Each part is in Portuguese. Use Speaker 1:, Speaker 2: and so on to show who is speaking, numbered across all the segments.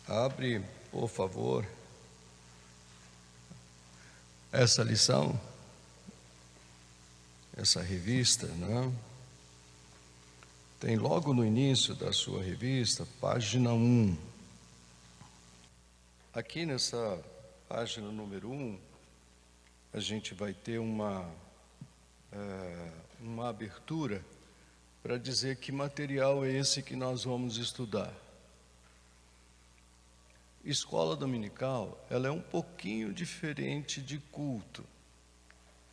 Speaker 1: Abre, por favor, essa lição, essa revista, né? Tem logo no início da sua revista, página 1. Aqui nessa página número 1, a gente vai ter uma abertura para dizer que material é esse que nós vamos estudar. Escola dominical, ela é um pouquinho diferente de culto.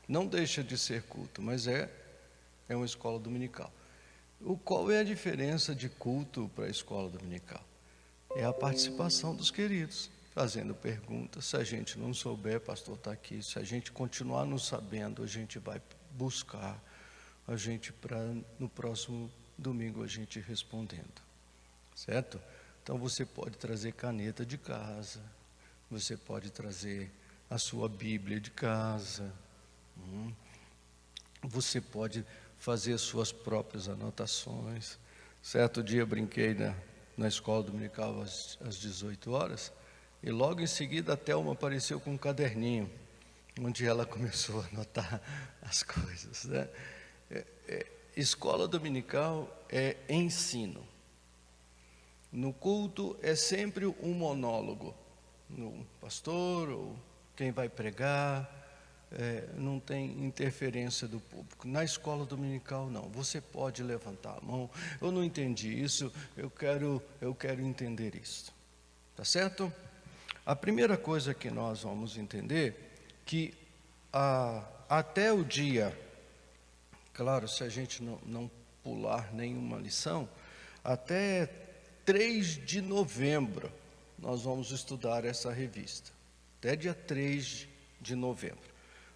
Speaker 1: Não deixa de ser culto, mas é uma escola dominical. Qual é a diferença de culto para a escola dominical? É a participação dos queridos, fazendo perguntas. Se a gente não souber, pastor está aqui. Se a gente continuar não sabendo, a gente vai buscar a gente para no próximo domingo a gente respondendo, certo? Então você pode trazer caneta de casa, você pode trazer a sua Bíblia de casa, você pode fazer suas próprias anotações. Certo dia brinquei na escola dominical às 18 horas, e logo em seguida a Thelma apareceu com um caderninho, onde ela começou a anotar as coisas, né? Escola dominical é ensino. No culto é sempre um monólogo, no pastor ou quem vai pregar, não tem interferência do público. Na escola dominical não, você pode levantar a mão, eu não entendi isso, eu quero entender isso, tá certo? A primeira coisa que nós vamos entender, que até o dia, claro, se a gente não pular nenhuma lição, até 3 de novembro, nós vamos estudar essa revista, até dia 3 de novembro.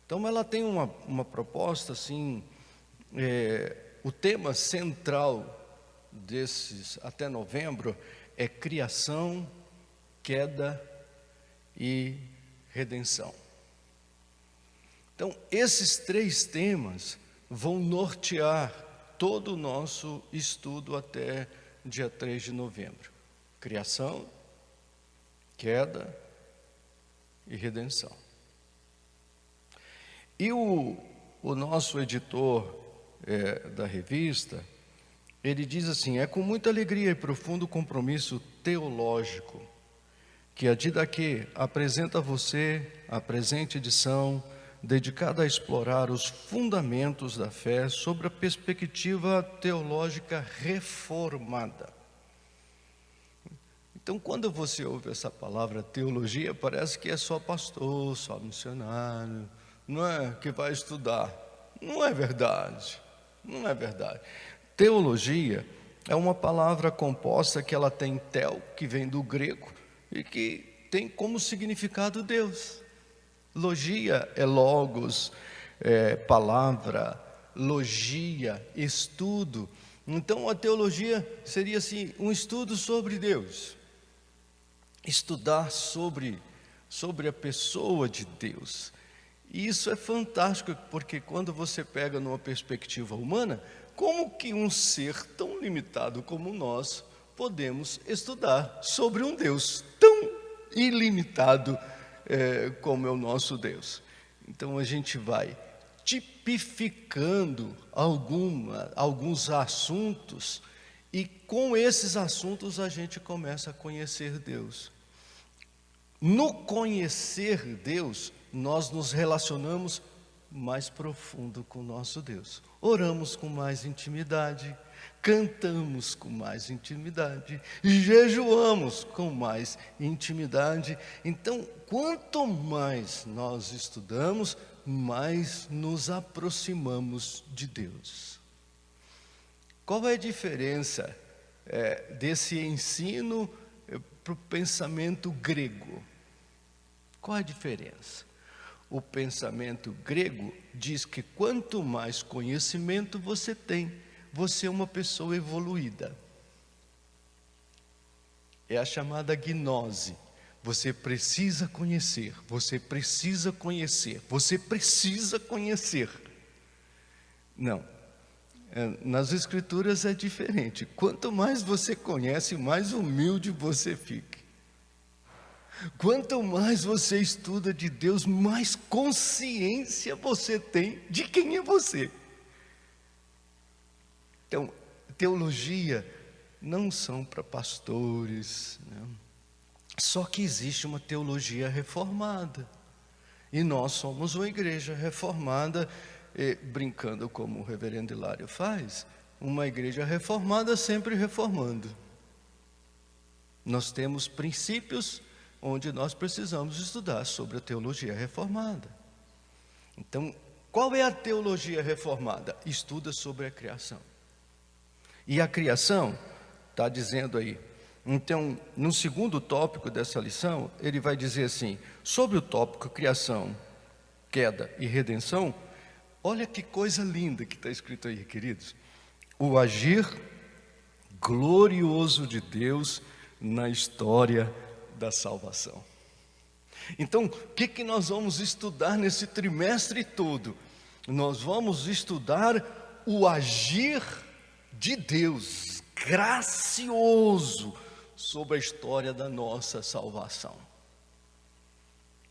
Speaker 1: Então, ela tem uma proposta, assim, o tema central desses, até novembro, é criação, queda e redenção. Então, esses 3 temas vão nortear todo o nosso estudo até dia 3 de novembro. Criação, queda e redenção. E o nosso editor da revista, ele diz assim: é com muita alegria e profundo compromisso teológico que a Didaquê apresenta a você a presente edição dedicada a explorar os fundamentos da fé sobre a perspectiva teológica reformada. Então, quando você ouve essa palavra teologia, parece que é só pastor, só missionário, não é que vai estudar. Não é verdade, não é verdade. Teologia é uma palavra composta que ela tem tel, que vem do grego, e que tem como significado Deus. Logia é logos, palavra, logia, estudo. Então a teologia seria assim, um estudo sobre Deus. Estudar sobre a pessoa de Deus. E isso é fantástico, porque quando você pega numa perspectiva humana, como que um ser tão limitado como nós podemos estudar sobre um Deus tão ilimitado como é o nosso Deus? Então a gente vai tipificando alguns assuntos, e com esses assuntos a gente começa a conhecer Deus. No conhecer Deus, nós nos relacionamos mais profundo com o nosso Deus. Oramos com mais intimidade, cantamos com mais intimidade, jejuamos com mais intimidade. Então, quanto mais nós estudamos, mais nos aproximamos de Deus. Qual é a diferença desse ensino para o pensamento grego? Qual é a diferença? O pensamento grego diz que quanto mais conhecimento você tem, você é uma pessoa evoluída. É a chamada gnose. Você precisa conhecer, você precisa conhecer, você precisa conhecer. Não. Nas escrituras é diferente. Quanto mais você conhece, mais humilde você fica. Quanto mais você estuda de Deus, mais consciência você tem de quem é você. Então, teologia não são para pastores, né? Só que existe uma teologia reformada. E nós somos uma igreja reformada, brincando como o reverendo Hilário faz, uma igreja reformada sempre reformando. Nós temos princípios onde nós precisamos estudar sobre a teologia reformada. Então, qual é a teologia reformada? Estuda sobre a criação. E a criação, está dizendo aí, então, no segundo tópico dessa lição, ele vai dizer assim, sobre o tópico criação, queda e redenção, olha que coisa linda que está escrito aí, queridos. O agir glorioso de Deus na história da salvação. Então, o que nós vamos estudar nesse trimestre todo? Nós vamos estudar o agir de Deus, gracioso, sobre a história da nossa salvação.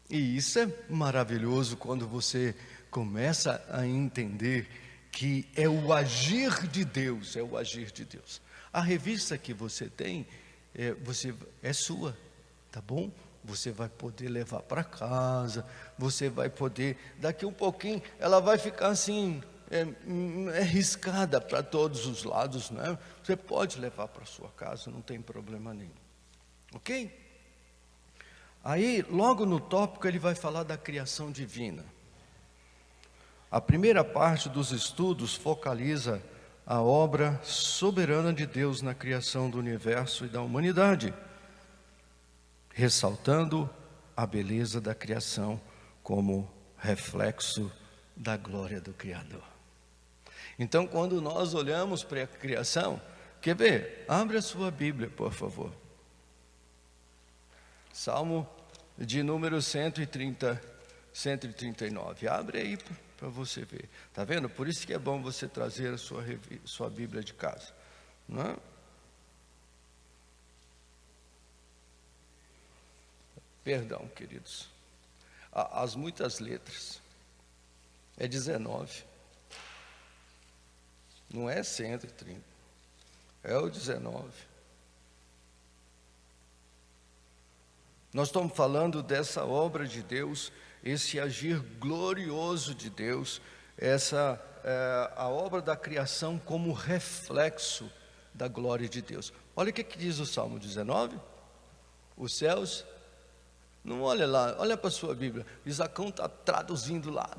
Speaker 1: E isso é maravilhoso quando você começa a entender que é o agir de Deus, é o agir de Deus. A revista que você tem, é sua, tá bom? Você vai poder levar para casa, você vai poder, daqui um pouquinho, ela vai ficar assim, riscada para todos os lados, né? Você pode levar para sua casa, não tem problema nenhum, ok? Aí, logo no tópico, ele vai falar da criação divina. A primeira parte dos estudos focaliza a obra soberana de Deus na criação do universo e da humanidade, ressaltando a beleza da criação como reflexo da glória do Criador. Então, quando nós olhamos para a criação, quer ver? Abre a sua Bíblia, por favor. Salmo de número 139. Abre aí para você ver. Está vendo? Por isso que é bom você trazer a sua Bíblia de casa, não é? Perdão, queridos. As muitas letras. É 19. Não é 130. É o 19. Nós estamos falando dessa obra de Deus, esse agir glorioso de Deus, a obra da criação como reflexo da glória de Deus. Olha o que diz o Salmo 19. Os céus, não olha lá, olha para a sua Bíblia. Isacão está traduzindo lá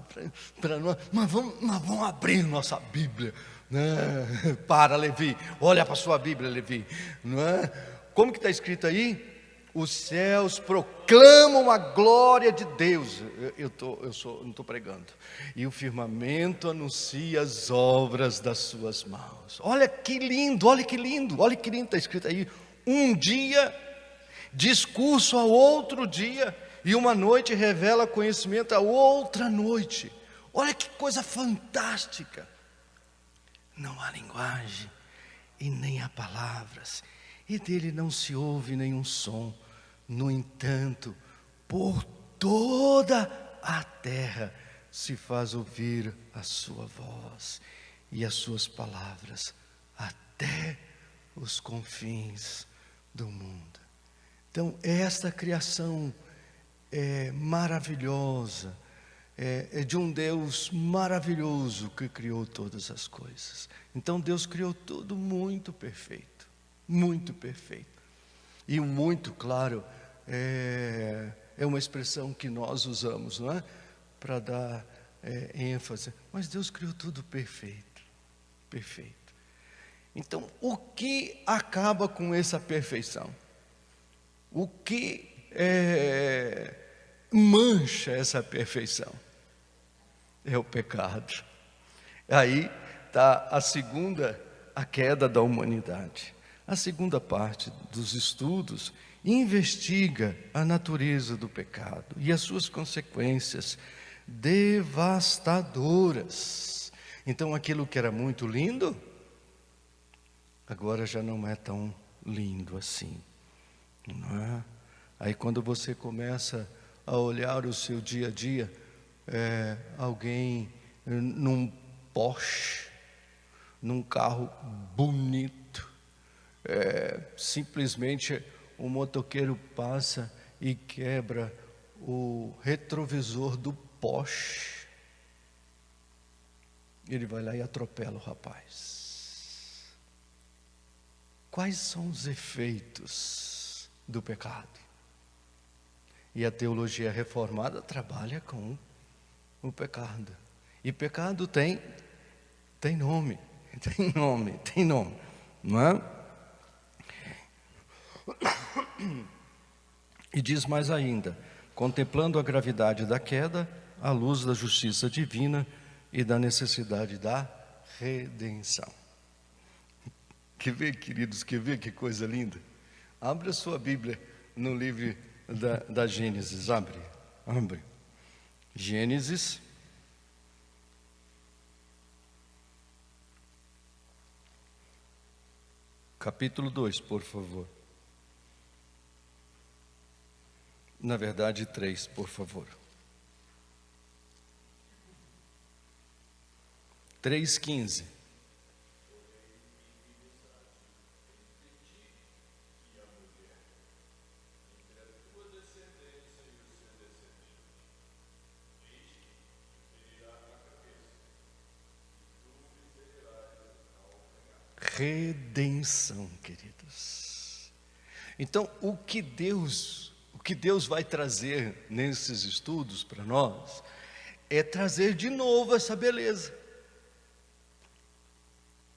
Speaker 1: para nós, mas vamos abrir nossa Bíblia, né? Para, Levi, olha para a sua Bíblia, Levi, não é? Como que está escrito aí? Os céus proclamam a glória de Deus. Não estou pregando. E o firmamento anuncia as obras das suas mãos. Olha que lindo, olha que lindo, olha que lindo está escrito aí. Um dia, discurso ao outro dia, e uma noite revela conhecimento a outra noite. Olha que coisa fantástica. Não há linguagem e nem há palavras, e dele não se ouve nenhum som. No entanto, por toda a terra se faz ouvir a sua voz e as suas palavras até os confins do mundo. Então, esta criação é maravilhosa, é de um Deus maravilhoso que criou todas as coisas. Então, Deus criou tudo muito perfeito, muito perfeito. E o muito, claro, é uma expressão que nós usamos, não é? Para dar ênfase. Mas Deus criou tudo perfeito, perfeito. Então, o que acaba com essa perfeição? O que mancha essa perfeição? É o pecado. Aí está a queda da humanidade. A segunda parte dos estudos investiga a natureza do pecado e as suas consequências devastadoras. Então, aquilo que era muito lindo, agora já não é tão lindo assim, não é? Aí quando você começa a olhar o seu dia a dia, alguém num Porsche, num carro bonito, simplesmente o motoqueiro passa e quebra o retrovisor do Porsche. Ele vai lá e atropela o rapaz. Quais são os efeitos do pecado? E a teologia reformada trabalha com o pecado. E pecado tem nome, tem nome, não é? E diz mais ainda: contemplando a gravidade da queda, à luz da justiça divina e da necessidade da redenção. Quer ver, queridos, que coisa linda? Abre a sua Bíblia no livro da Gênesis, abre. Gênesis, capítulo 2, por favor. Na verdade, 3, por favor. 3:15. Redenção, queridos. Então, o que Deus vai trazer nesses estudos para nós é trazer de novo essa beleza.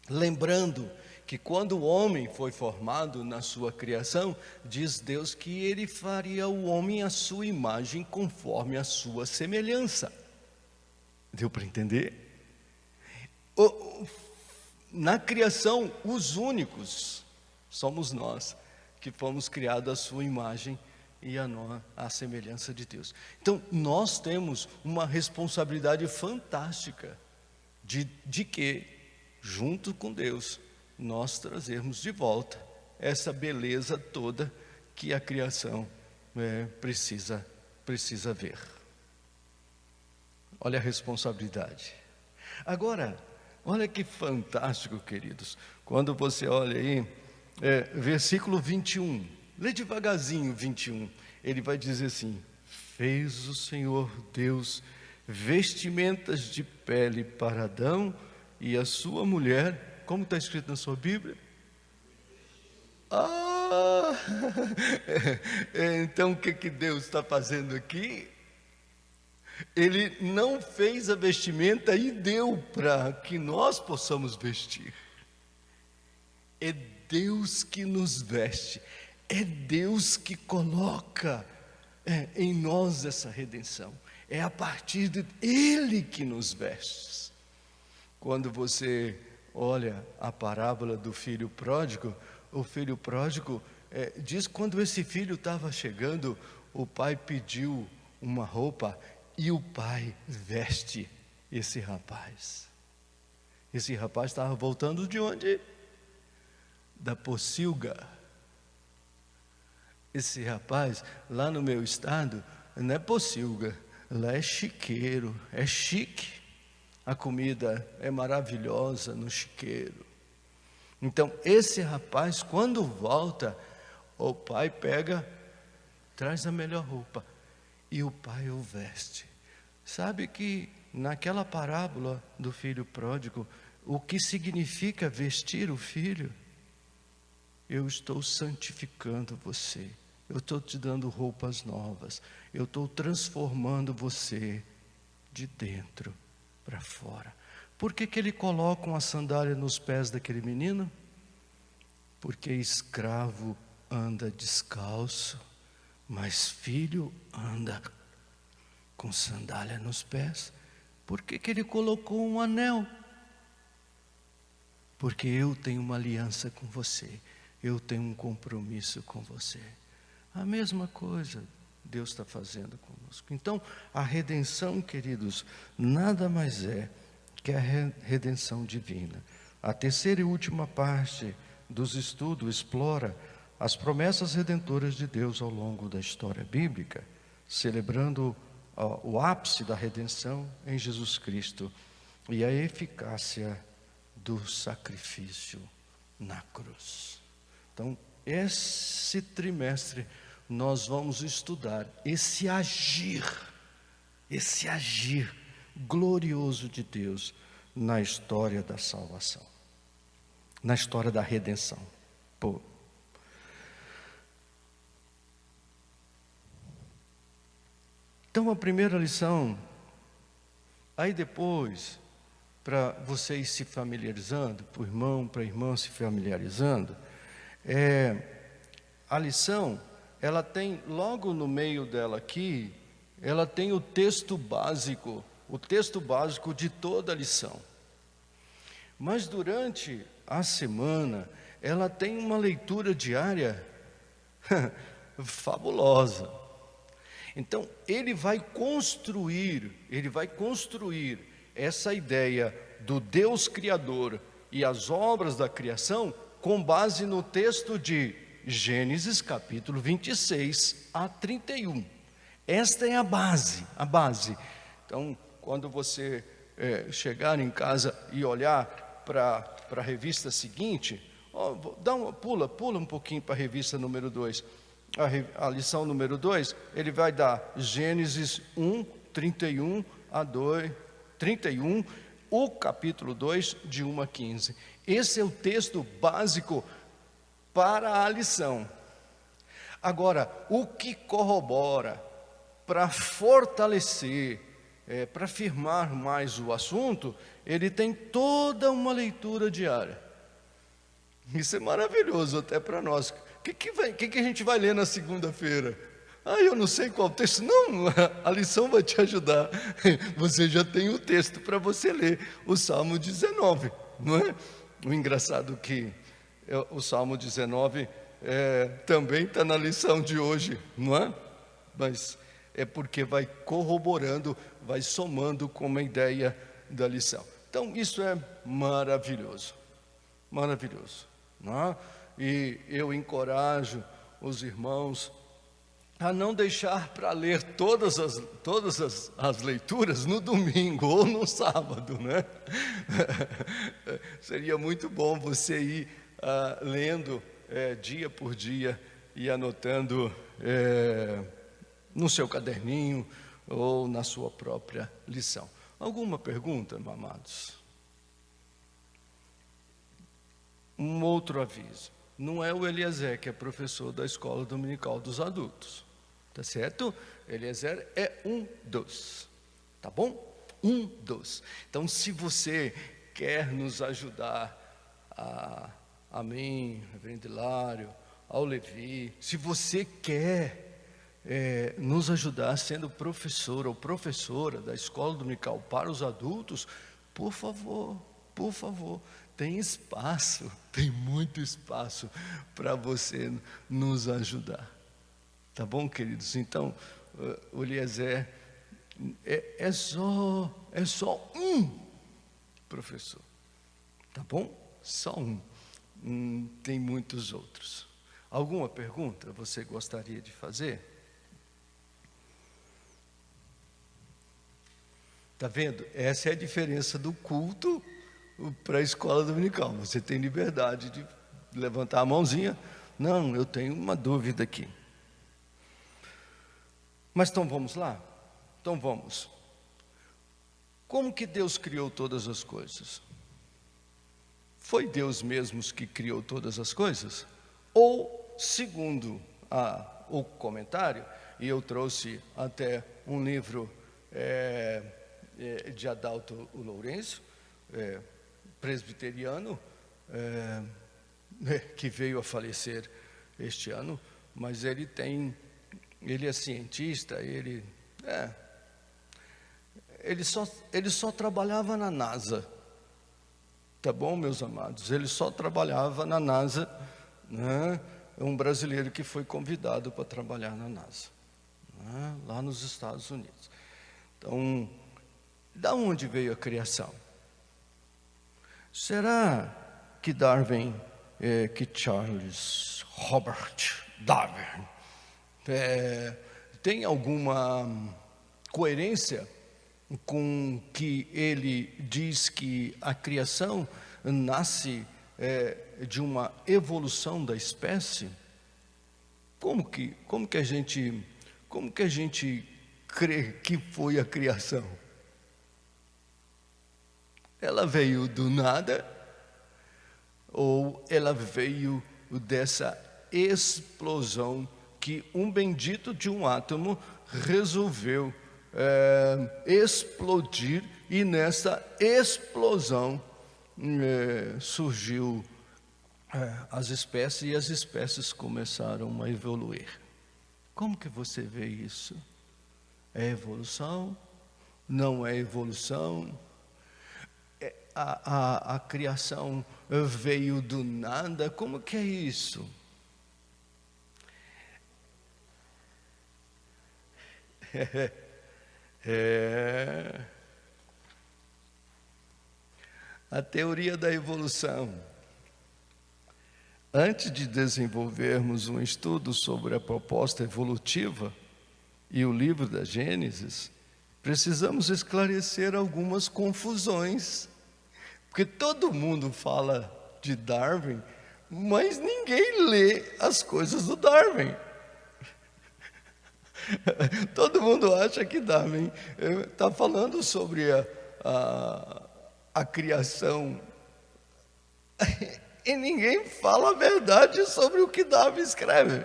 Speaker 1: Lembrando que quando o homem foi formado na sua criação, diz Deus que ele faria o homem à sua imagem, conforme a sua semelhança. Deu para entender? Na criação, os únicos somos nós, que fomos criados à sua imagem e à semelhança de Deus. Então, nós temos uma responsabilidade fantástica de que, junto com Deus, nós trazermos de volta essa beleza toda que a criação precisa ver. Olha a responsabilidade. Agora, olha que fantástico, queridos, quando você olha aí, versículo 21, lê devagarzinho 21, ele vai dizer assim: fez o Senhor Deus vestimentas de pele para Adão e a sua mulher, como está escrito na sua Bíblia? Então o que Deus está fazendo aqui? Ele não fez a vestimenta e deu para que nós possamos vestir. É Deus que nos veste, é Deus que coloca em nós essa redenção. É a partir de Ele que nos veste. Quando você olha a parábola do filho pródigo, o filho pródigo diz que quando esse filho estava chegando, o pai pediu uma roupa e o pai veste esse rapaz. Esse rapaz estava voltando de onde? Da pocilga. Esse rapaz, lá no meu estado, não é pocilga, lá é chiqueiro, é chique. A comida é maravilhosa no chiqueiro. Então, esse rapaz, quando volta, o pai traz a melhor roupa e o pai o veste. Sabe que naquela parábola do filho pródigo, o que significa vestir o filho? Eu estou santificando você, eu estou te dando roupas novas, eu estou transformando você de dentro para fora. Por que ele coloca uma sandália nos pés daquele menino? Porque escravo anda descalço, mas filho anda com sandália nos pés. Por que ele colocou um anel? Porque eu tenho uma aliança com você, eu tenho um compromisso com você. A mesma coisa Deus está fazendo conosco. Então, a redenção, queridos, nada mais é que a redenção divina. A terceira e última parte dos estudos explora as promessas redentoras de Deus ao longo da história bíblica, celebrando o ápice da redenção em Jesus Cristo e a eficácia do sacrifício na cruz. Então, esse trimestre nós vamos estudar esse agir glorioso de Deus na história da salvação, na história da redenção. Então, a primeira lição, aí depois, para vocês se familiarizando, para irmã se familiarizando, a lição, ela tem, logo no meio dela aqui, ela tem o texto básico de toda a lição. Mas durante a semana, ela tem uma leitura diária fabulosa. Então, ele vai construir essa ideia do Deus Criador e as obras da criação com base no texto de Gênesis capítulo 26 a 31. Esta é a base. Então, quando você chegar em casa e olhar para a revista seguinte, pula um pouquinho para a revista número 2. A lição número 2, ele vai dar Gênesis 1, 31 a 31, o capítulo 2, de 1 a 15. Esse é o texto básico para a lição. Agora, o que corrobora para fortalecer, para firmar mais o assunto, ele tem toda uma leitura diária. Isso é maravilhoso até para nós. O que a gente vai ler na segunda-feira? Eu não sei qual texto. Não, a lição vai te ajudar. Você já tem o texto para você ler, o Salmo 19, não é? O engraçado que o Salmo 19 também está na lição de hoje, não é? Mas é porque vai corroborando, vai somando com uma ideia da lição. Então, isso é maravilhoso, não é? E eu encorajo os irmãos a não deixar para ler todas as leituras no domingo ou no sábado, né? Seria muito bom você ir lendo dia por dia e anotando no seu caderninho ou na sua própria lição. Alguma pergunta, amados? Um outro aviso. Não é o Eliezer que é professor da escola dominical dos adultos, tá certo? Eliezer é um dos, tá bom? Um dos. Então, se você quer nos ajudar, a mim, reverendo Hilário, ao Levi, se você quer nos ajudar sendo professor ou professora da escola dominical para os adultos, por favor, tem espaço, tem muito espaço para você nos ajudar. Tá bom, queridos? Então, o Eliezer é só um professor, tá bom? Só um. Tem muitos outros. Alguma pergunta você gostaria de fazer? Tá vendo? Essa é a diferença do culto para a escola dominical. Você tem liberdade de levantar a mãozinha. Não, eu tenho uma dúvida aqui. Mas então vamos lá? Então vamos. Como que Deus criou todas as coisas? Foi Deus mesmo que criou todas as coisas? Ou, segundo o comentário, e eu trouxe até um livro de Adalto Lourenço, presbiteriano, que veio a falecer este ano, mas ele é cientista, ele só trabalhava na NASA, tá bom, meus amados? Ele só trabalhava na NASA, né? Um brasileiro que foi convidado para trabalhar na NASA, né? Lá nos Estados Unidos. Então, da onde veio a criação? Será que Darwin que Charles Robert Darwin tem alguma coerência com que ele diz que a criação nasce de uma evolução da espécie? Como que a gente crê que foi a criação? Ela veio do nada ou ela veio dessa explosão que um bendito de um átomo resolveu explodir, e nessa explosão surgiu as espécies, e as espécies começaram a evoluir? Como que você vê isso? É evolução? Não é evolução? A criação veio do nada? Como que é isso? A teoria da evolução. Antes de desenvolvermos um estudo sobre a proposta evolutiva e o livro da Gênesis, precisamos esclarecer algumas confusões. Porque todo mundo fala de Darwin, mas ninguém lê as coisas do Darwin. Todo mundo acha que Darwin está falando sobre a criação. E ninguém fala a verdade sobre o que Darwin escreve.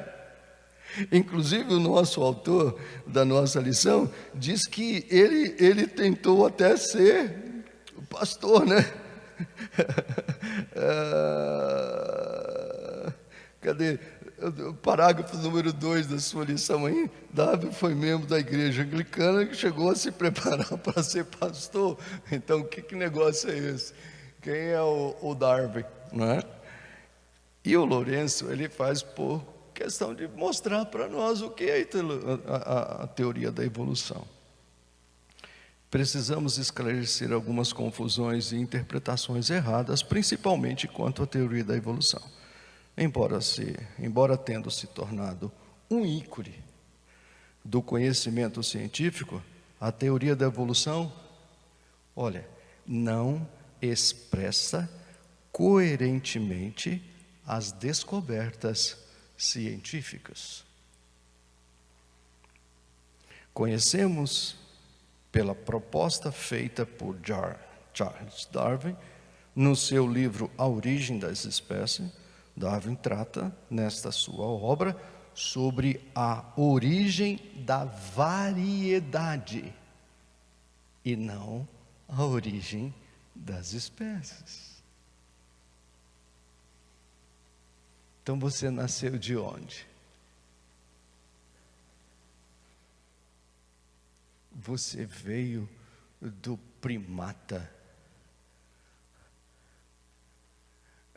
Speaker 1: Inclusive, o nosso autor da nossa lição diz que ele tentou até ser pastor, né? Cadê? O parágrafo número 2 da sua lição aí. Darwin foi membro da igreja anglicana que chegou a se preparar para ser pastor. Então, que negócio é esse? Quem é o Darwin, não é? E o Lourenço, ele faz por questão de mostrar para nós o que é a teoria da evolução. Precisamos esclarecer algumas confusões e interpretações erradas, principalmente quanto à teoria da evolução. Embora tendo se tornado um ícone do conhecimento científico, a teoria da evolução, não expressa coerentemente as descobertas científicas. Conhecemos, pela proposta feita por Charles Darwin, no seu livro A Origem das Espécies, Darwin trata, nesta sua obra, sobre a origem da variedade e não a origem das espécies. Então você nasceu de onde? Você veio do primata.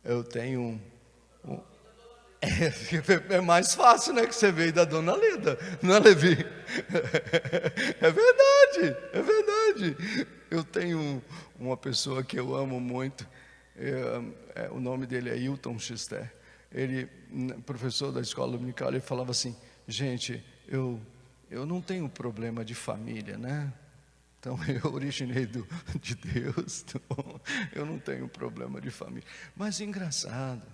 Speaker 1: Eu tenho é mais fácil, né? Que você veio da Dona Leda, não é, Levi? É verdade, é verdade. Eu tenho uma pessoa que eu amo muito, o nome dele é Hilton Schuster. Ele, professor da escola dominical, ele falava assim: gente, eu não tenho problema de família, né? Então, eu originei de Deus, então eu não tenho problema de família. Mas engraçado,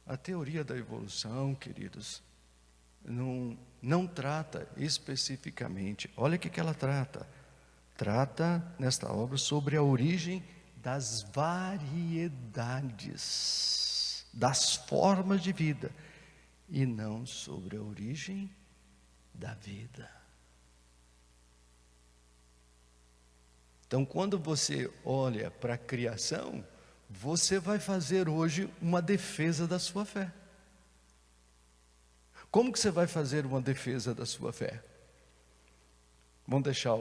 Speaker 1: a teoria da evolução, queridos, não trata especificamente. Olha o que ela trata. Trata, nesta obra, sobre a origem das variedades, das formas de vida, e não sobre a origem da vida. Então, quando você olha para a criação, você vai fazer hoje uma defesa da sua fé. Como que você vai fazer uma defesa da sua fé? Vamos deixar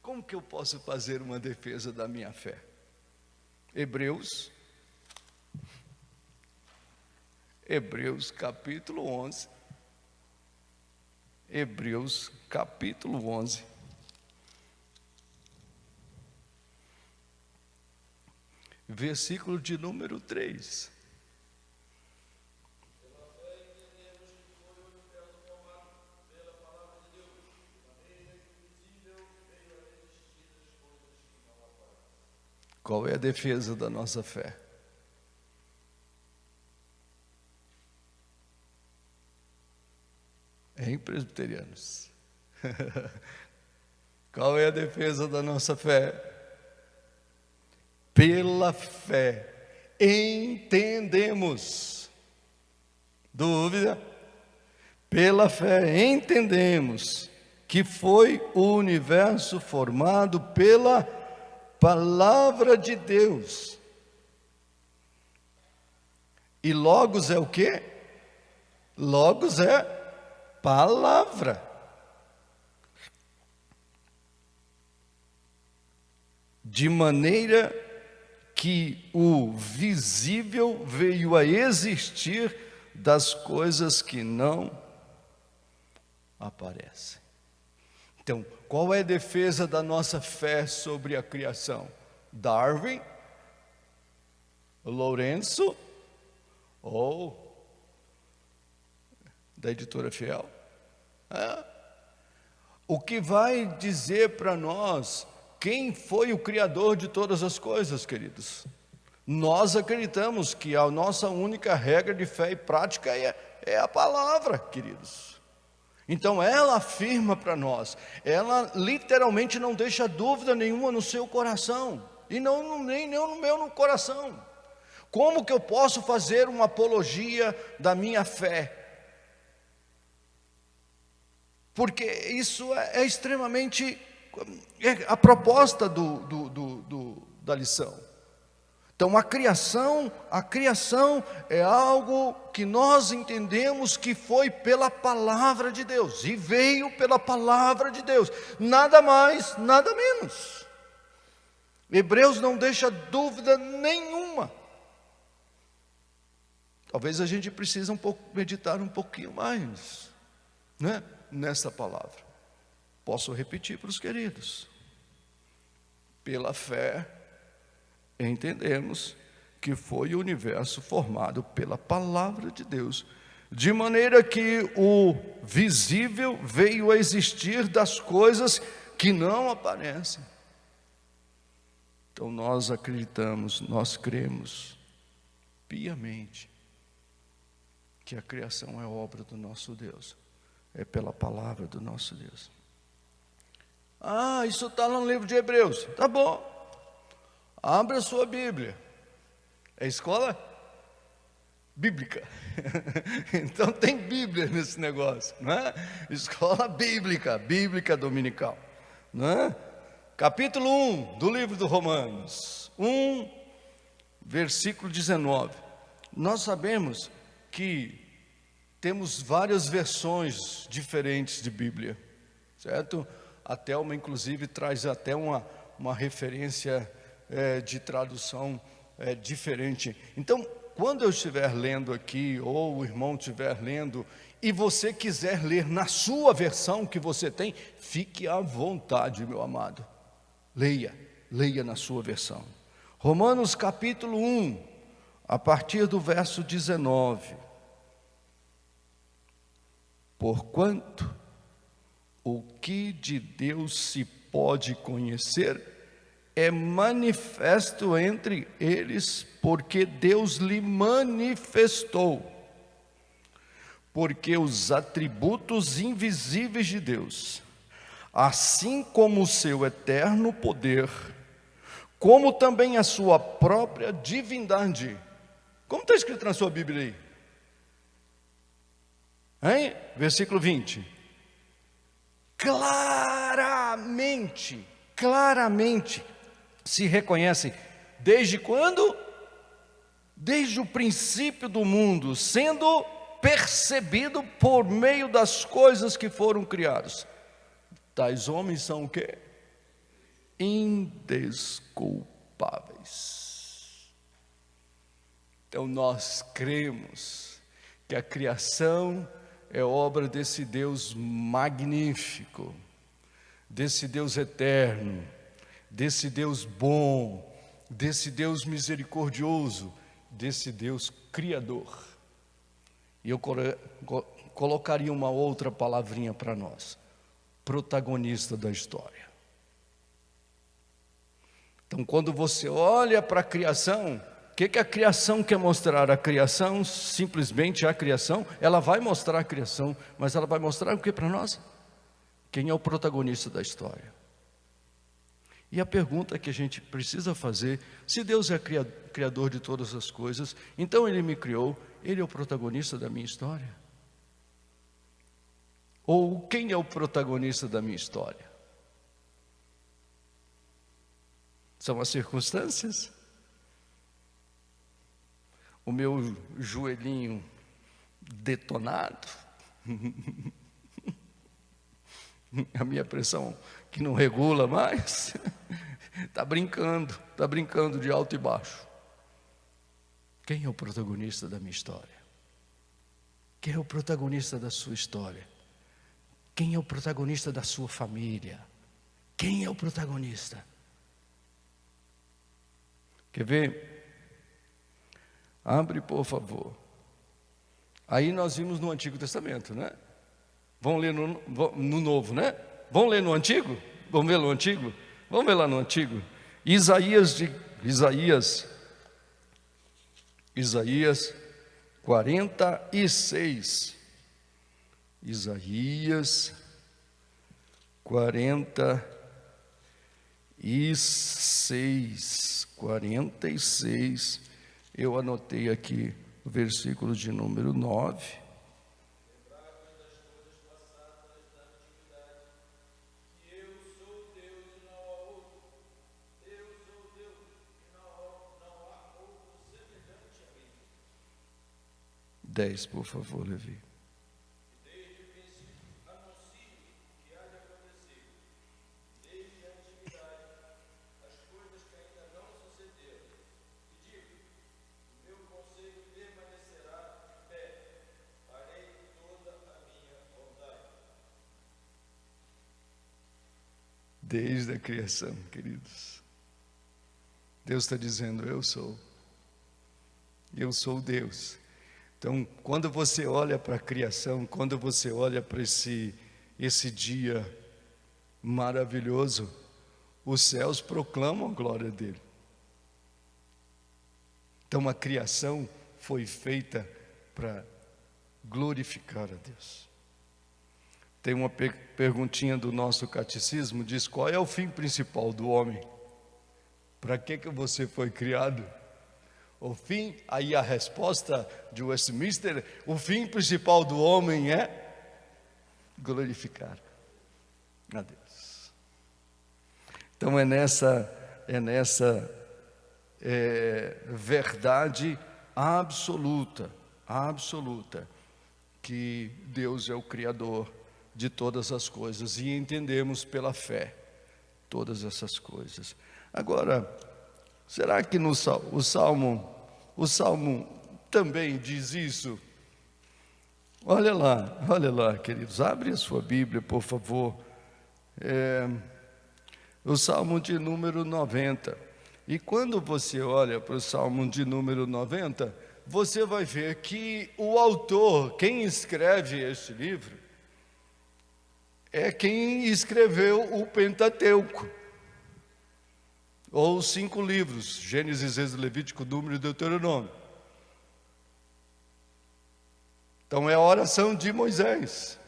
Speaker 1: Como que eu posso fazer uma defesa da minha fé? Hebreus capítulo 11. Hebreus capítulo 11. versículo de número 3. Qual é a defesa da nossa fé? Hein, presbiterianos? Qual é a defesa da nossa fé? Pela fé entendemos. Dúvida? Pela fé entendemos que foi o universo formado pela palavra de Deus. E Logos é o quê? Logos é palavra. De maneira que o visível veio a existir das coisas que não aparecem. Então, qual é a defesa da nossa fé sobre a criação? Darwin, Lourenço ou da editora Fiel? O que vai dizer para nós quem foi o Criador de todas as coisas, queridos? Nós acreditamos que a nossa única regra de fé e prática é a palavra, queridos. Então ela afirma para nós, ela literalmente não deixa dúvida nenhuma no seu coração, e nem no meu no coração. Como que eu posso fazer uma apologia da minha fé? Porque isso é extremamente a proposta da lição. Então a criação é algo que nós entendemos que foi pela palavra de Deus, e veio pela palavra de Deus, nada mais, nada menos. Hebreus não deixa dúvida nenhuma. Talvez a gente precise meditar um pouquinho mais, né, nessa palavra. Posso repetir para os queridos. Pela fé entendemos que foi o universo formado pela palavra de Deus, de maneira que o visível veio a existir das coisas que não aparecem. Então nós acreditamos, nós cremos piamente que a criação é obra do nosso Deus, é pela palavra do nosso Deus. Isso está lá no livro de Hebreus. Tá bom, abra a sua Bíblia. É escola bíblica. Então tem Bíblia nesse negócio, não é? Escola bíblica dominical, não é? Capítulo 1 do livro do Romanos, 1, versículo 19. Nós sabemos que temos várias versões diferentes de Bíblia, certo? A Thelma, inclusive, traz até uma referência de tradução diferente. Então, quando eu estiver lendo aqui, ou o irmão estiver lendo, e você quiser ler na sua versão que você tem, fique à vontade, meu amado. Leia na sua versão. Romanos capítulo 1, a partir do verso 19. Porquanto o que de Deus se pode conhecer é manifesto entre eles, porque Deus lhe manifestou. Porque os atributos invisíveis de Deus, assim como o seu eterno poder, como também a sua própria divindade. Como está escrito na sua Bíblia aí? Hein? Versículo 20. Claramente se reconhecem. Desde quando? Desde o princípio do mundo, sendo percebido por meio das coisas que foram criadas. Tais homens são o quê? Indesculpáveis. Então nós cremos que a criação é obra desse Deus magnífico, desse Deus eterno, desse Deus bom, desse Deus misericordioso, desse Deus criador. E eu colocaria uma outra palavrinha para nós: protagonista da história. Então, quando você olha para a criação, o que a criação quer mostrar? A criação, simplesmente a criação, ela vai mostrar a criação, mas ela vai mostrar o que para nós? Quem é o protagonista da história? E a pergunta que a gente precisa fazer: se Deus é criador de todas as coisas, então Ele me criou, Ele é o protagonista da minha história? Ou quem é o protagonista da minha história? São as circunstâncias? O meu joelhinho detonado? A minha pressão que não regula mais? Está brincando de alto e baixo. Quem é o protagonista da minha história? Quem é o protagonista da sua história? Quem é o protagonista da sua família? Quem é o protagonista? Quer ver? Abre, por favor. Aí nós vimos no Antigo Testamento, né? Vamos ler no Novo, né? Vamos ler no Antigo? Vamos ver no Antigo? Vamos ver lá no Antigo. Isaías 46. Isaías 46. Eu anotei aqui o versículo de número 9. Dez, por favor, Levi.
Speaker 2: Desde o princípio anuncio o que há de acontecer. Desde a antiguidade, as coisas que ainda não sucederam. E digo: o meu conselho permanecerá de pé. Farei toda a minha vontade.
Speaker 1: Desde a criação, queridos, Deus está dizendo: eu sou Deus. Então, quando você olha para a criação, quando você olha para esse dia maravilhoso, os céus proclamam a glória dele. Então, a criação foi feita para glorificar a Deus. Tem uma perguntinha do nosso catecismo, diz: qual é o fim principal do homem? Para que você foi criado? O fim, aí a resposta de Westminster: o fim principal do homem é glorificar a Deus. Então é nessa verdade absoluta, que Deus é o Criador de todas as coisas, e entendemos pela fé todas essas coisas. Agora, será que o Salmo também diz isso? Olha lá, queridos, abre a sua Bíblia, por favor. O Salmo de número 90. E quando você olha para o Salmo de número 90, você vai ver que o autor, quem escreve este livro, é quem escreveu o Pentateuco, ou os 5 livros, Gênesis, Êxodo, Levítico, Número e Deuteronômio. Então é a oração de Moisés,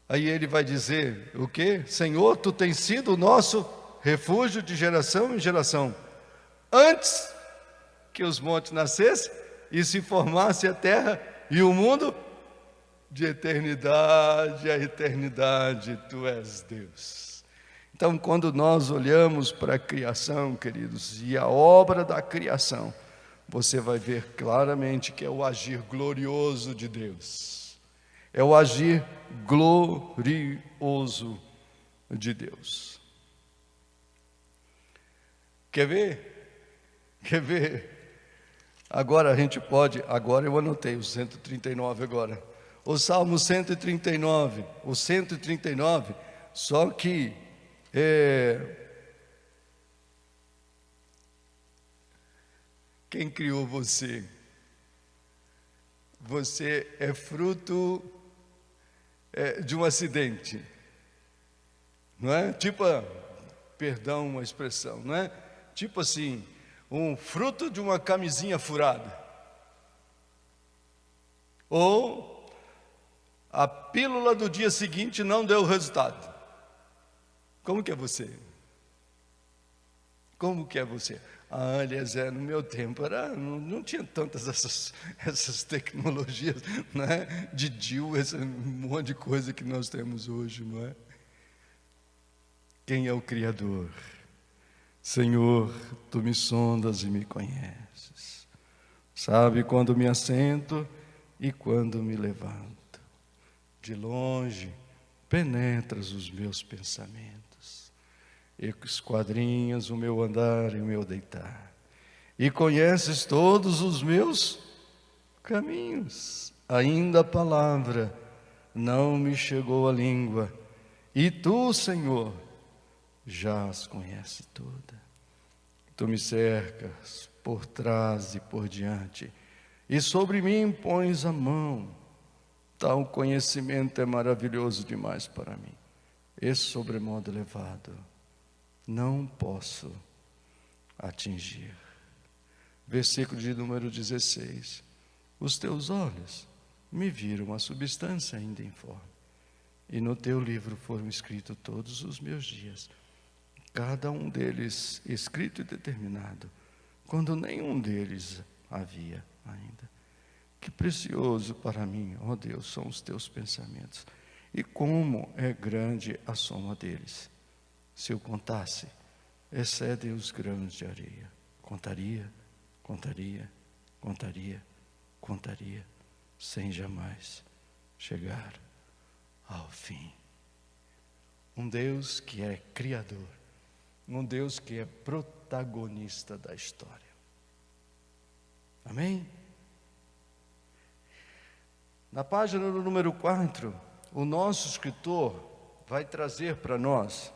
Speaker 1: Aí ele vai dizer o quê? Senhor, tu tens sido o nosso refúgio de geração em geração, antes que os montes nascessem e se formasse a terra e o mundo, de eternidade a eternidade, tu és Deus. Então, quando nós olhamos para a criação, queridos, e a obra da criação, você vai ver claramente que é o agir glorioso de Deus. É o agir glorioso de Deus. Quer ver? Agora a gente pode, agora eu anotei o 139 agora. O Salmo 139, só que Quem criou você? Você é fruto de um acidente, não é? Tipo, perdão uma expressão, não é? Tipo assim, um fruto de uma camisinha furada. Ou a pílula do dia seguinte não deu resultado. Como que é você? Como que é você? Aliás, no meu tempo não tinha tantas essas tecnologias, né? De DIU, esse monte de coisa que nós temos hoje, não é? Quem é o Criador? Senhor, Tu me sondas e me conheces. Sabe quando me assento e quando me levanto. De longe penetras os meus pensamentos. Esquadrinhas o meu andar e o meu deitar. E conheces todos os meus caminhos. Ainda a palavra não me chegou à língua. E Tu, Senhor, já as conheces todas. Tu me cercas por trás e por diante. E sobre mim pões a mão. Tal conhecimento é maravilhoso demais para mim. Esse sobremodo elevado não posso atingir. Versículo de número 16. Os teus olhos me viram a substância ainda informe, e no teu livro foram escritos todos os meus dias, cada um deles escrito e determinado, quando nenhum deles havia ainda. Que precioso para mim, ó Deus, são os teus pensamentos, e como é grande a soma deles. Se eu contasse, excedem os grãos de areia. Contaria, sem jamais chegar ao fim. Um Deus que é criador, um Deus que é protagonista da história. Amém? Na página número 4, o nosso escritor vai trazer para nós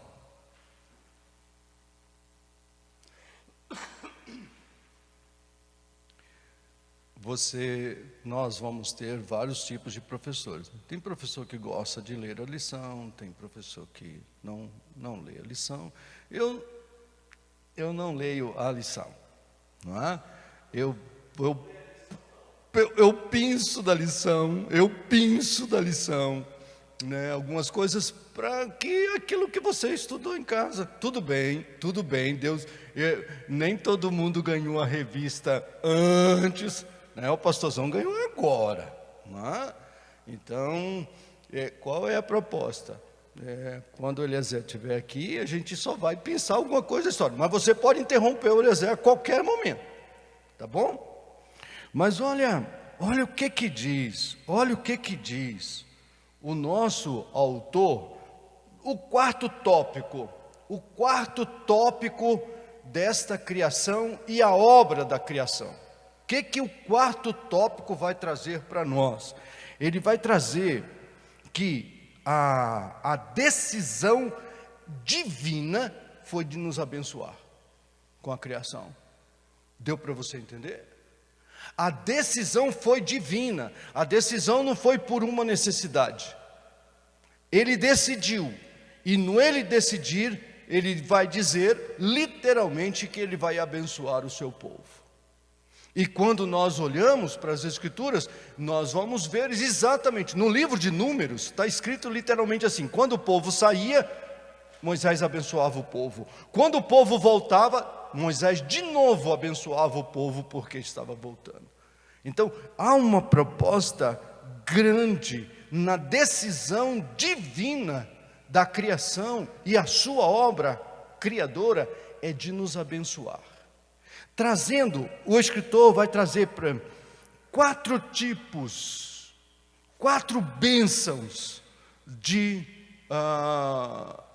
Speaker 1: nós vamos ter vários tipos de professores. Tem professor que gosta de ler a lição, tem professor que não lê a lição. Eu não leio a lição, não é? Eu pinço da lição, né? Algumas coisas para que aquilo que você estudou em casa. Tudo bem, Deus, nem todo mundo ganhou a revista antes, né? O pastorzão ganhou agora, né? Então, qual é a proposta? Quando o Eliezer estiver aqui, a gente só vai pensar alguma coisa da história, mas você pode interromper o Eliezer a qualquer momento, tá bom? Mas olha o que diz o nosso autor, o quarto tópico desta criação e a obra da criação. O que o quarto tópico vai trazer para nós? Ele vai trazer que a decisão divina foi de nos abençoar com a criação. Deu para você entender? A decisão foi divina, a decisão não foi por uma necessidade. Ele decidiu, e no ele decidir, ele vai dizer literalmente que ele vai abençoar o seu povo. E quando nós olhamos para as Escrituras, nós vamos ver exatamente, no livro de Números, está escrito literalmente assim: quando o povo saía, Moisés abençoava o povo. Quando o povo voltava, Moisés de novo abençoava o povo porque estava voltando. Então, há uma proposta grande na decisão divina da criação, e a sua obra criadora é de nos abençoar. O escritor vai trazer para 4 tipos, 4 bênçãos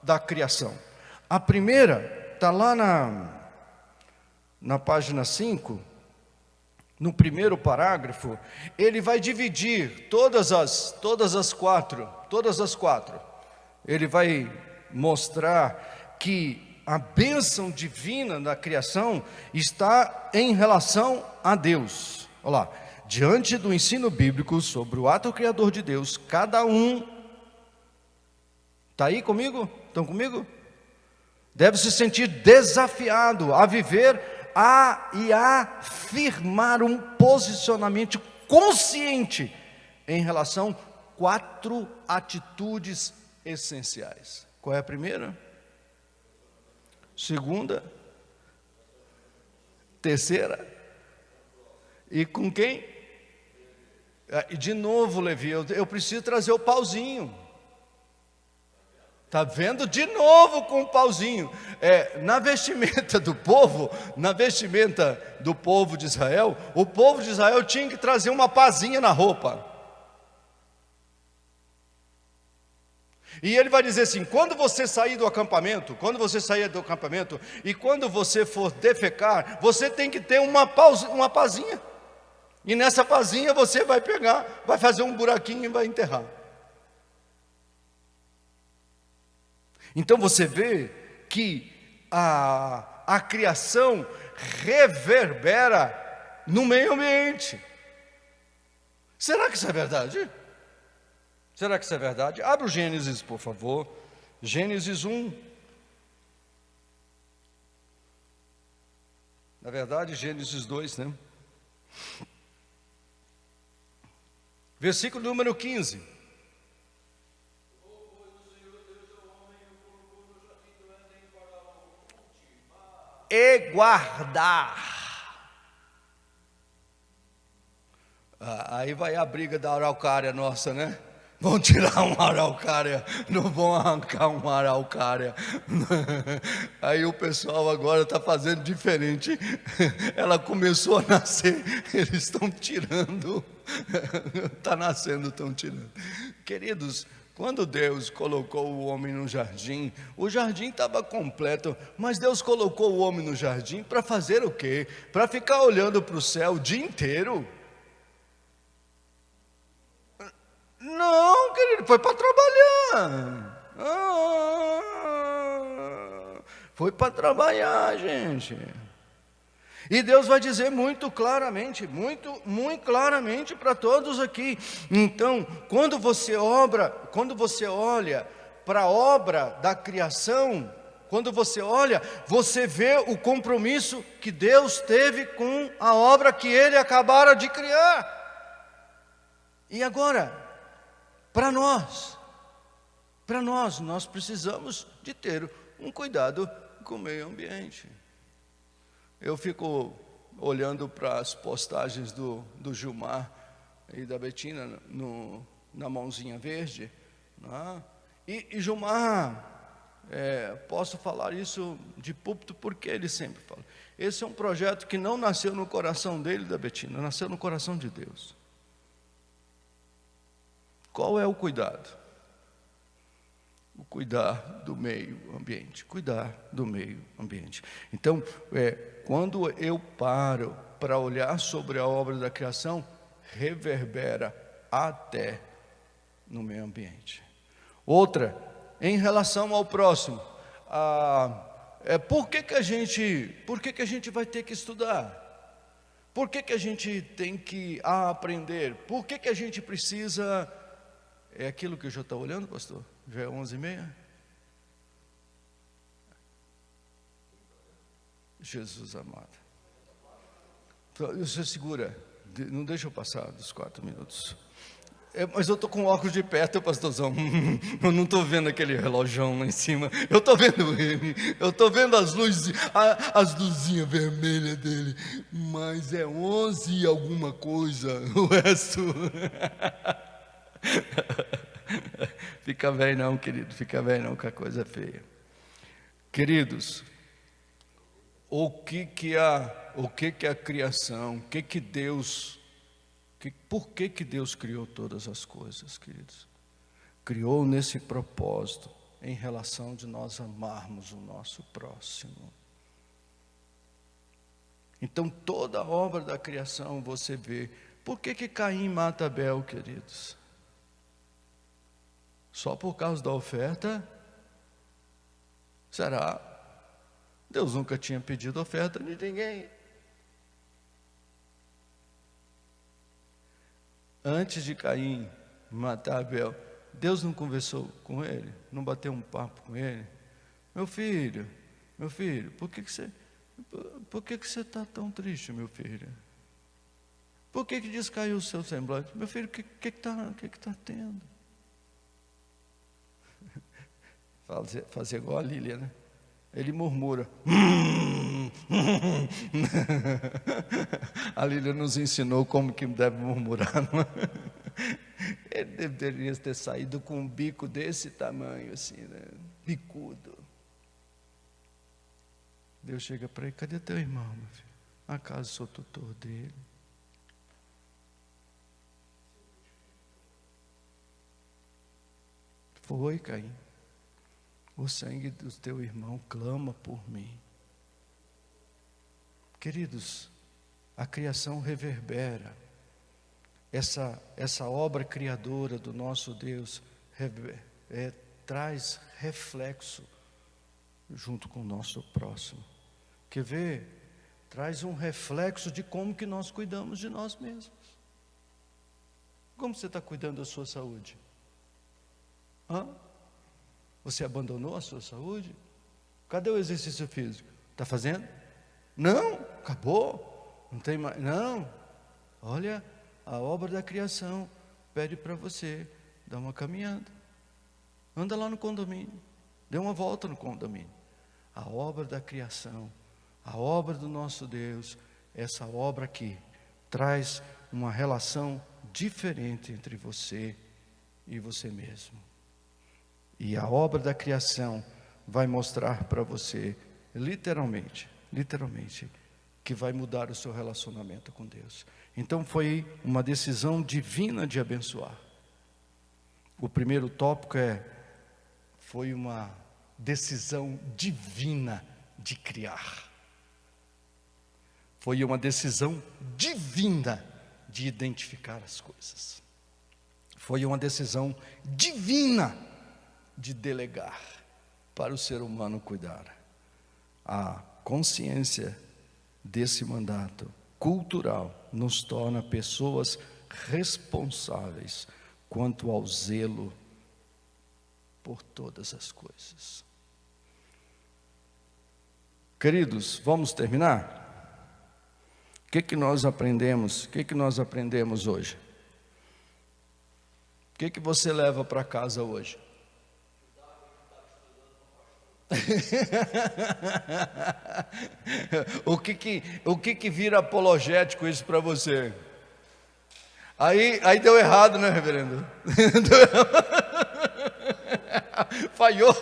Speaker 1: da criação. A primeira está lá na página 5, no primeiro parágrafo. Ele vai dividir todas as quatro. Ele vai mostrar que a bênção divina da criação está em relação a Deus. Olha lá, diante do ensino bíblico sobre o ato criador de Deus, cada um, está aí comigo? Estão comigo? Deve se sentir desafiado a viver e a afirmar um posicionamento consciente em relação a 4 atitudes essenciais. Qual é a primeira? Segunda? Terceira? E com quem? De novo, Levi, eu preciso trazer o pauzinho. Está vendo? De novo com o pauzinho. Na vestimenta do povo de Israel, o povo de Israel tinha que trazer uma pazinha na roupa. E ele vai dizer assim: quando você sair do acampamento, e quando você for defecar, você tem que ter uma pazinha. E nessa pazinha você vai pegar, vai fazer um buraquinho e vai enterrar. Então você vê que a criação reverbera no meio ambiente. Será que isso é verdade? Será que isso é verdade? Abra o Gênesis, por favor. Gênesis 1. Na verdade, Gênesis 2, né? Versículo número 15. E guardar. Aí vai a briga da araucária nossa, né? Vão tirar uma araucária, não vão arrancar uma araucária. Aí o pessoal agora está fazendo diferente. Ela começou a nascer, eles estão tirando. Está nascendo, estão tirando. Queridos, quando Deus colocou o homem no jardim, o jardim estava completo, mas Deus colocou o homem no jardim para fazer o quê? Para ficar olhando para o céu o dia inteiro? Não, querido, foi para trabalhar. Foi para trabalhar, gente. E Deus vai dizer muito claramente, muito claramente para todos aqui. Então, quando você olha para a obra da criação, quando você olha, você vê o compromisso que Deus teve com a obra que Ele acabara de criar. E agora, para nós precisamos de ter um cuidado com o meio ambiente. Eu fico olhando para as postagens do Gilmar e da Betina na mãozinha verde, né? E Gilmar, posso falar isso de púlpito porque ele sempre fala. Esse é um projeto que não nasceu no coração dele e da Betina, nasceu no coração de Deus. Qual é o cuidado? O cuidar do meio ambiente. Cuidar do meio ambiente. Então, quando eu paro para olhar sobre a obra da criação, reverbera até no meio ambiente. Outra, em relação ao próximo, por que a gente vai ter que estudar? Por que a gente tem que aprender? Por que a gente precisa... É aquilo que eu já estou olhando, pastor? Já é 11h30? Jesus amado. Você segura, não deixa eu passar dos 4 minutos. Mas eu estou com óculos de perto, pastorzão. Eu não estou vendo aquele relojão lá em cima. Eu estou vendo ele. Eu estou vendo as luzes, as luzinhas vermelhas dele. Mas é 11 e alguma coisa. O resto... Fica velho não, querido, fica velho não, que a coisa é feia. Queridos, por que a criação, por que Deus criou todas as coisas, queridos? Criou nesse propósito, em relação de nós amarmos o nosso próximo. Então toda a obra da criação você vê. Por que Caim mata Abel, queridos? Só por causa da oferta? Será? Deus nunca tinha pedido oferta de ninguém. Antes de Caim matar Abel, Deus não conversou com ele? Não bateu um papo com ele? Meu filho, por que você está tão triste, meu filho? Por que descaiu o seu semblante? Meu filho, o que está tendo? Fazer igual a Lília, né? Ele murmura. A Lília nos ensinou como que deve murmurar. Ele deveria ter saído com um bico desse tamanho, assim, né? Bicudo. Deus chega para ele: cadê teu irmão, meu filho? Acaso sou tutor dele? Foi, Caim. O sangue do teu irmão clama por mim. Queridos, a criação reverbera. Essa obra criadora do nosso Deus traz reflexo junto com o nosso próximo. Quer ver? Traz um reflexo de como que nós cuidamos de nós mesmos. Como você está cuidando da sua saúde? Você abandonou a sua saúde? Cadê o exercício físico? Está fazendo? Não, acabou. Não tem mais. Não. Olha, a obra da criação pede para você dar uma caminhada. Anda lá no condomínio. Dê uma volta no condomínio. A obra da criação, a obra do nosso Deus, essa obra aqui traz uma relação diferente entre você e você mesmo. E a obra da criação vai mostrar para você, literalmente, que vai mudar o seu relacionamento com Deus. Então foi uma decisão divina de abençoar. O primeiro tópico foi uma decisão divina de criar. Foi uma decisão divina de identificar as coisas. Foi uma decisão divina de delegar para o ser humano cuidar. A consciência desse mandato cultural nos torna pessoas responsáveis quanto ao zelo por todas as coisas. Queridos, vamos terminar? O que nós aprendemos? O que nós aprendemos hoje? O que você leva para casa hoje? O que vira apologético isso para você? Aí deu errado, né, reverendo? Falhou.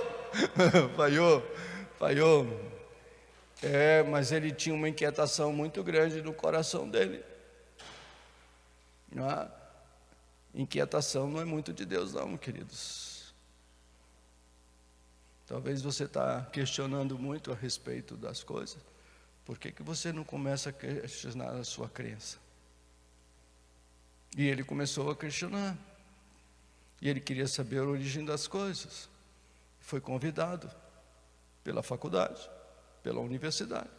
Speaker 1: Mas ele tinha uma inquietação muito grande no coração dele. Inquietação não é muito de Deus não, queridos. Talvez você está questionando muito a respeito das coisas. Por que você não começa a questionar a sua crença? E ele começou a questionar. E ele queria saber a origem das coisas. Foi convidado pela faculdade, pela universidade,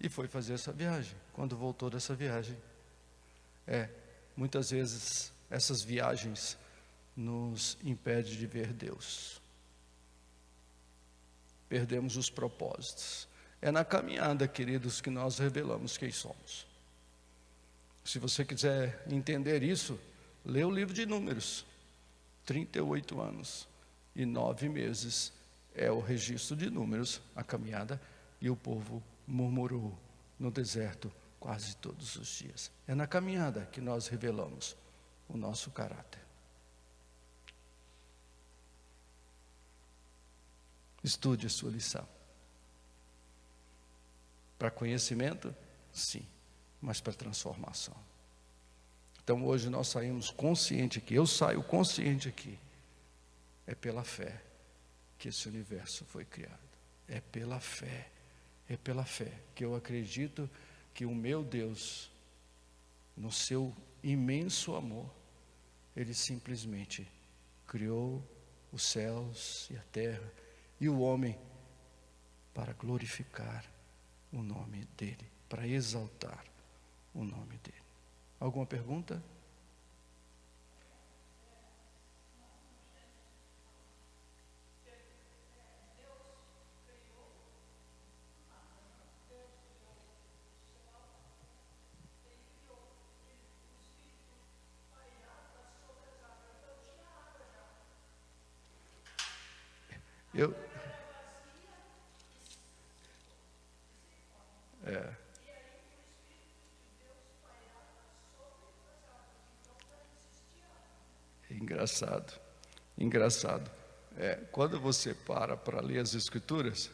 Speaker 1: e foi fazer essa viagem. Quando voltou dessa viagem, muitas vezes essas viagens nos impedem de ver Deus. Perdemos os propósitos. É na caminhada, queridos, que nós revelamos quem somos. Se você quiser entender isso, lê o livro de Números. 38 anos e 9 meses é o registro de Números, a caminhada, e o povo murmurou no deserto quase todos os dias. É na caminhada que nós revelamos o nosso caráter. Estude a sua lição. Para conhecimento, sim, mas para transformação. Então hoje nós saímos consciente aqui, eu saio consciente aqui. É pela fé que esse universo foi criado. É pela fé que eu acredito que o meu Deus, no seu imenso amor, Ele simplesmente criou os céus e a terra, e o homem para glorificar o nome dEle, para exaltar o nome dEle. Alguma pergunta? Engraçado. Quando você para ler as Escrituras,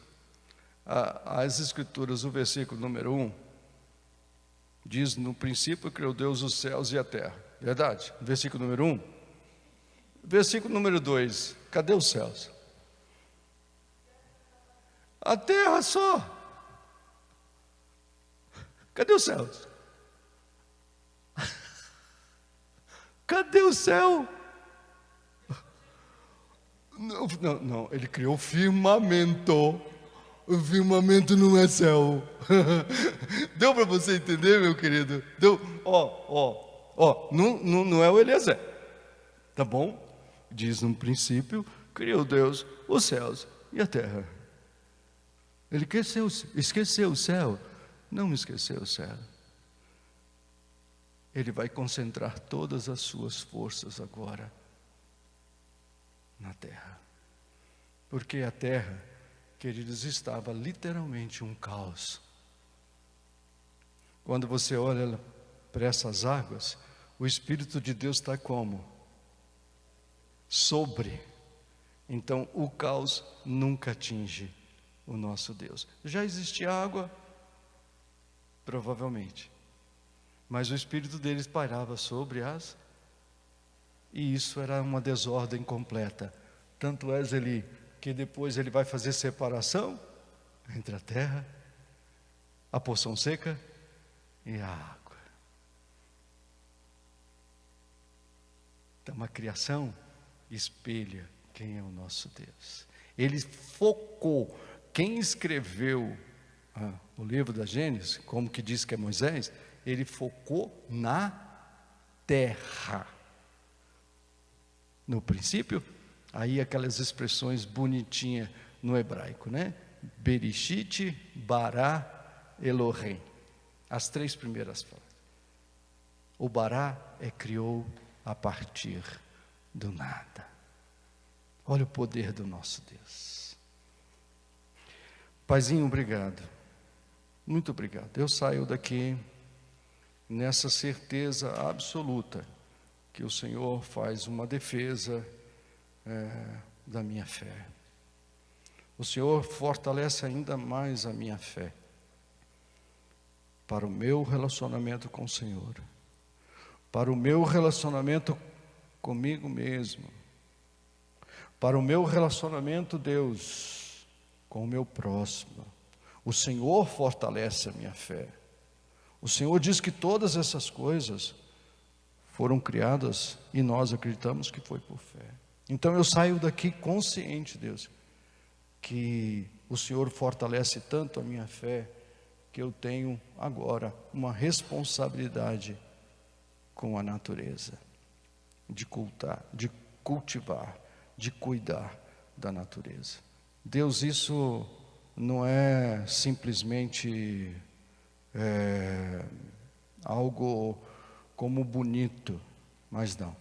Speaker 1: as Escrituras, o versículo número 1, diz: no princípio criou Deus os céus e a terra. Verdade? Versículo número 1. Versículo número 2, cadê os céus? A terra só. Cadê os céus? Cadê o céu? Não, ele criou o firmamento. O firmamento não é céu. Deu para você entender, meu querido? Deu? Não é o Eliezer. Tá bom? Diz no princípio, criou Deus os céus e a terra. Ele esqueceu o céu. Não esqueceu o céu. Ele vai concentrar todas as suas forças agora na terra. Porque a terra, queridos, estava literalmente um caos. Quando você olha para essas águas, o Espírito de Deus está como? Sobre. Então o caos nunca atinge o nosso Deus. Já existia água? Provavelmente. Mas o Espírito deles pairava sobre as... E isso era uma desordem completa. Tanto é, Zeli, que depois ele vai fazer separação entre a terra, a porção seca e a água. Então a criação espelha quem é o nosso Deus. Ele focou. Quem escreveu o livro da Gênesis, como que diz que é Moisés, ele focou na terra. No princípio, aí aquelas expressões bonitinhas no hebraico, né? Bereshit, Bará, Elohim. As 3 primeiras palavras. O Bará criou a partir do nada. Olha o poder do nosso Deus. Paizinho, obrigado. Muito obrigado. Eu saio daqui nessa certeza absoluta que o Senhor faz uma defesa da minha fé. O Senhor fortalece ainda mais a minha fé para o meu relacionamento com o Senhor, para o meu relacionamento comigo mesmo, para o meu relacionamento, Deus, com o meu próximo. O Senhor fortalece a minha fé. O Senhor diz que todas essas coisas foram criadas e nós acreditamos que foi por fé. Então eu saio daqui consciente, Deus, que o Senhor fortalece tanto a minha fé, que eu tenho agora uma responsabilidade com a natureza, de cultivar, de cuidar da natureza. Deus, isso não é simplesmente algo como bonito, mas não.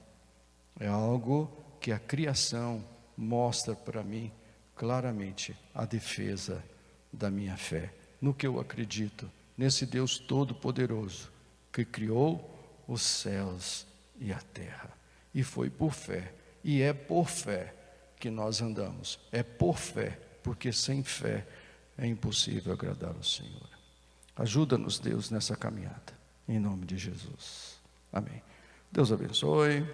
Speaker 1: É algo que a criação mostra para mim claramente a defesa da minha fé, no que eu acredito, nesse Deus Todo-Poderoso, que criou os céus e a terra. E foi por fé, e é por fé que nós andamos. É por fé, porque sem fé é impossível agradar ao Senhor. Ajuda-nos, Deus, nessa caminhada, em nome de Jesus. Amém. Deus abençoe.